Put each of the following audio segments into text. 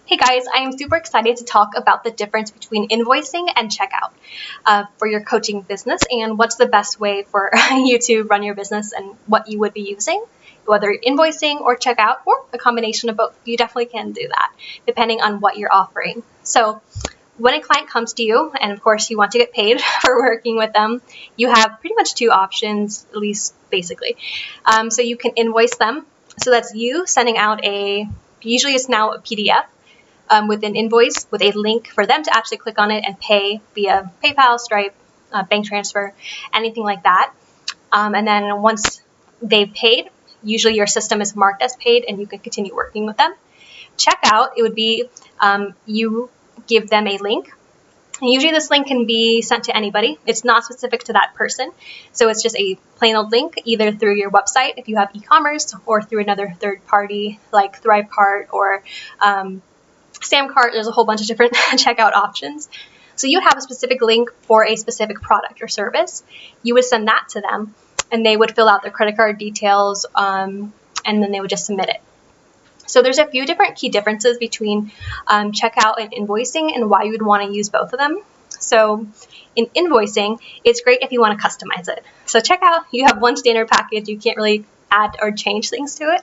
Hey guys, I am super excited to talk about the difference between invoicing and checkout for your coaching business and what's the best way for you to run your business and what you would be using, whether invoicing or checkout or a combination of both. You definitely can do that depending on what you're offering. So when a client comes to you, and of course you want to get paid for working with them, you have pretty much two options, at least basically. So you can invoice them. So that's you sending out usually it's now a PDF with an invoice with a link for them to actually click on it and pay via PayPal, Stripe, bank transfer, anything like that. And then once they've paid, usually your system is marked as paid and you can continue working with them. Checkout, it would be you give them a link. And usually this link can be sent to anybody. It's not specific to that person. So it's just a plain old link, either through your website if you have e-commerce or through another third party like ThriveCart or Samcart. There's a whole bunch of different checkout options. So you would have a specific link for a specific product or service. You would send that to them and they would fill out their credit card details and then they would just submit it. So there's a few different key differences between checkout and invoicing and why you would want to use both of them. So in invoicing, it's great if you want to customize it. So checkout, you have one standard package. You can't really add or change things to it.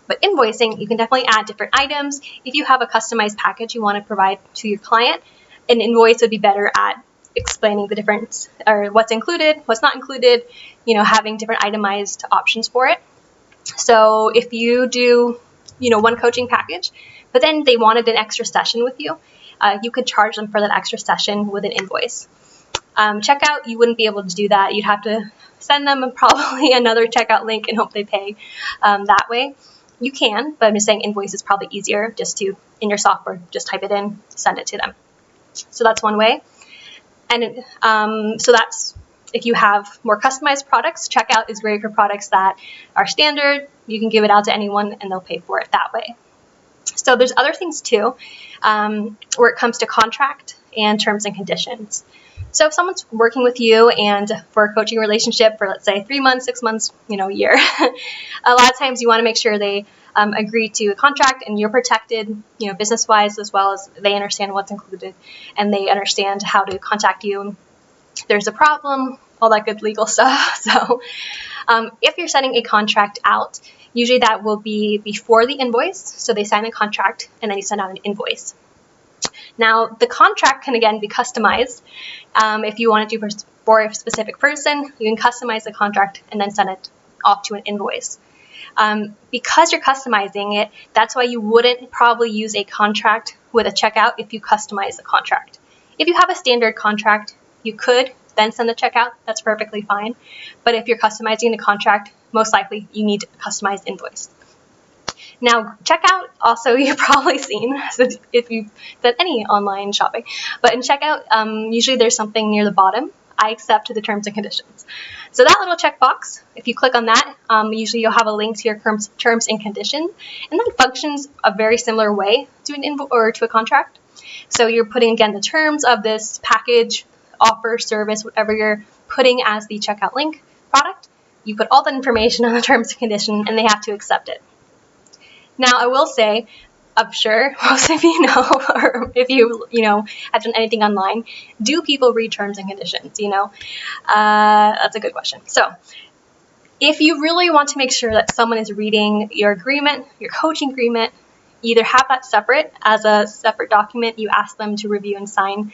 But invoicing, you can definitely add different items. If you have a customized package you want to provide to your client, an invoice would be better at explaining the difference or what's included, what's not included, having different itemized options for it. So if you do one coaching package, but then they wanted an extra session with you, you could charge them for that extra session with an invoice. Checkout, you wouldn't be able to do that. You'd have to send them probably another checkout link and hope they pay that way. You can, but I'm just saying invoice is probably easier just to, in your software, just type it in, send it to them. So that's one way. And so that's if you have more customized products. Checkout is great for products that are standard. You can give it out to anyone and they'll pay for it that way. So there's other things too where it comes to contract and terms and conditions. So if someone's working with you and for a coaching relationship for, let's say, 3 months, 6 months, a year, a lot of times you want to make sure they agree to a contract and you're protected, business-wise, as well as they understand what's included and they understand how to contact you. There's a problem, all that good legal stuff. So if you're sending a contract out, usually that will be before the invoice. So they sign a contract and then you send out an invoice. Now, the contract can, again, be customized. If you want to do for a specific person, you can customize the contract and then send it off to an invoice. Because you're customizing it, that's why you wouldn't probably use a contract with a checkout if you customize the contract. If you have a standard contract, you could then send the checkout. That's perfectly fine. But if you're customizing the contract, most likely you need a customized invoice. Now, checkout, also you've probably seen if you've done any online shopping. But in checkout, usually there's something near the bottom. I accept the terms and conditions. So that little checkbox, if you click on that, usually you'll have a link to your terms and conditions. And that functions a very similar way to an invoice or to a contract. So you're putting, again, the terms of this package, offer, service, whatever you're putting as the checkout link product. You put all that information on the terms and condition and they have to accept it. Now, I will say, I'm sure most of you know, or if you have done anything online, do people read terms and conditions? That's a good question. So if you really want to make sure that someone is reading your agreement, your coaching agreement, either have that separate as a separate document you ask them to review and sign,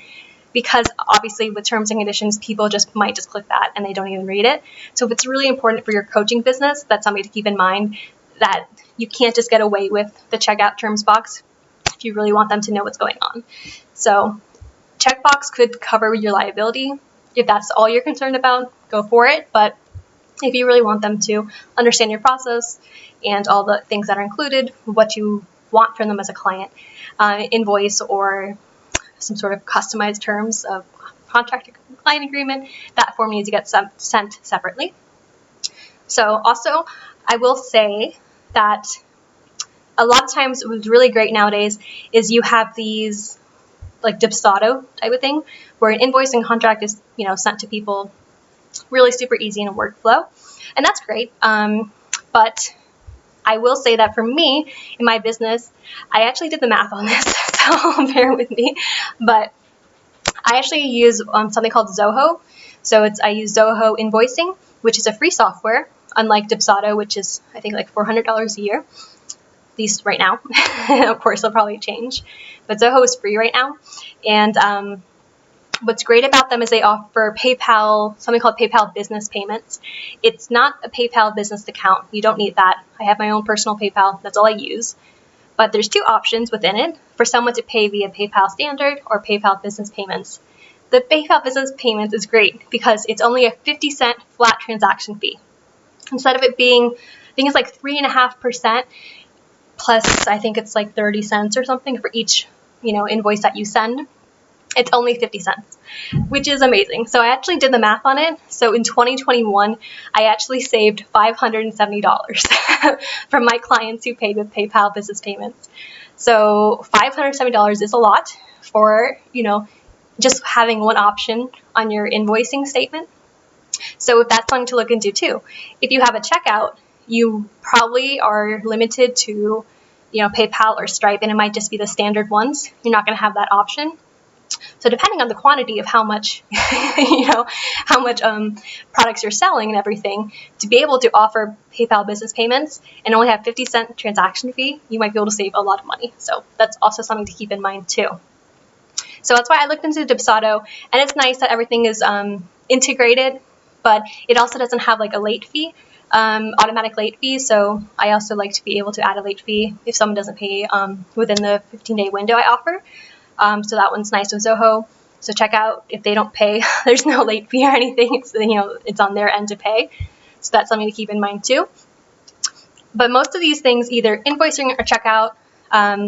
because obviously with terms and conditions, people might just click that and they don't even read it. So if it's really important for your coaching business, that's something to keep in mind, that you can't just get away with the checkout terms box if you really want them to know what's going on. So checkbox could cover your liability. If that's all you're concerned about, go for it. But if you really want them to understand your process and all the things that are included, what you want from them as a client, invoice or some sort of customized terms of contract or client agreement, that form needs to get sent separately. So also, I will say that a lot of times what's really great nowadays is you have these like Dipsado type of thing where an invoice and contract is sent to people really super easy in a workflow, and that's great. But I will say that for me, in my business, I actually did the math on this, so bear with me. But I actually use something called Zoho. So I use Zoho Invoicing, which is a free software, unlike Dipsado, which is, I think, like $400 a year, at least right now. Of course, it'll probably change. But Zoho is free right now. And what's great about them is they offer PayPal, something called PayPal Business Payments. It's not a PayPal business account. You don't need that. I have my own personal PayPal. That's all I use. But there's two options within it for someone to pay via PayPal Standard or PayPal Business Payments. The PayPal Business Payments is great because it's only a 50-cent flat transaction fee. Instead of it being, I think it's like 3.5% plus, I think it's like 30 cents or something for each, invoice that you send. It's only 50 cents, which is amazing. So I actually did the math on it. So in 2021, I actually saved $570 from my clients who paid with PayPal Business Payments. So $570 is a lot for, just having one option on your invoicing statement. So if that's something to look into too. If you have a checkout, you probably are limited to, PayPal or Stripe, and it might just be the standard ones. You're not going to have that option. So depending on the quantity of how much, products you're selling and everything, to be able to offer PayPal Business Payments and only have 50-cent transaction fee, you might be able to save a lot of money. So that's also something to keep in mind too. So that's why I looked into Dipsado, and it's nice that everything is integrated, but it also doesn't have like a late fee, automatic late fee. So I also like to be able to add a late fee if someone doesn't pay within the 15-day window I offer. So that one's nice with Zoho. So check out if they don't pay. There's no late fee or anything. It's on their end to pay. So that's something to keep in mind too. But most of these things, either invoicing or checkout,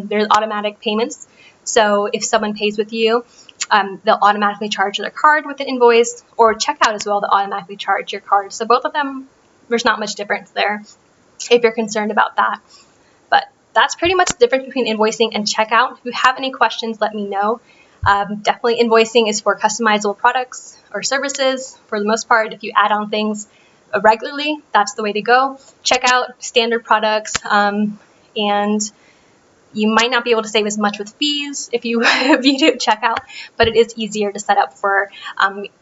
there's automatic payments. So if someone pays with you, they'll automatically charge their card with an invoice, or checkout as well, they'll automatically charge your card. So both of them, there's not much difference there if you're concerned about that. But that's pretty much the difference between invoicing and checkout. If you have any questions, let me know. Definitely invoicing is for customizable products or services for the most part. If you add on things regularly, that's the way to go. Checkout, standard products, and you might not be able to save as much with fees if you do checkout, but it is easier to set up for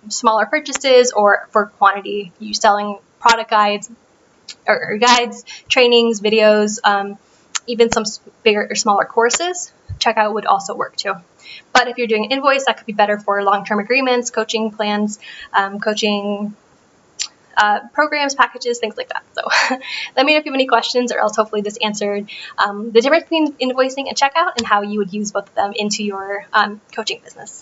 smaller purchases or for quantity. You selling product guides or guides, trainings, videos, even some bigger or smaller courses. Checkout would also work too. But if you're doing an invoice, that could be better for long-term agreements, coaching plans, coaching programs, packages, things like that. So let me know if you have any questions, or else hopefully this answered the difference between invoicing and checkout and how you would use both of them into your coaching business.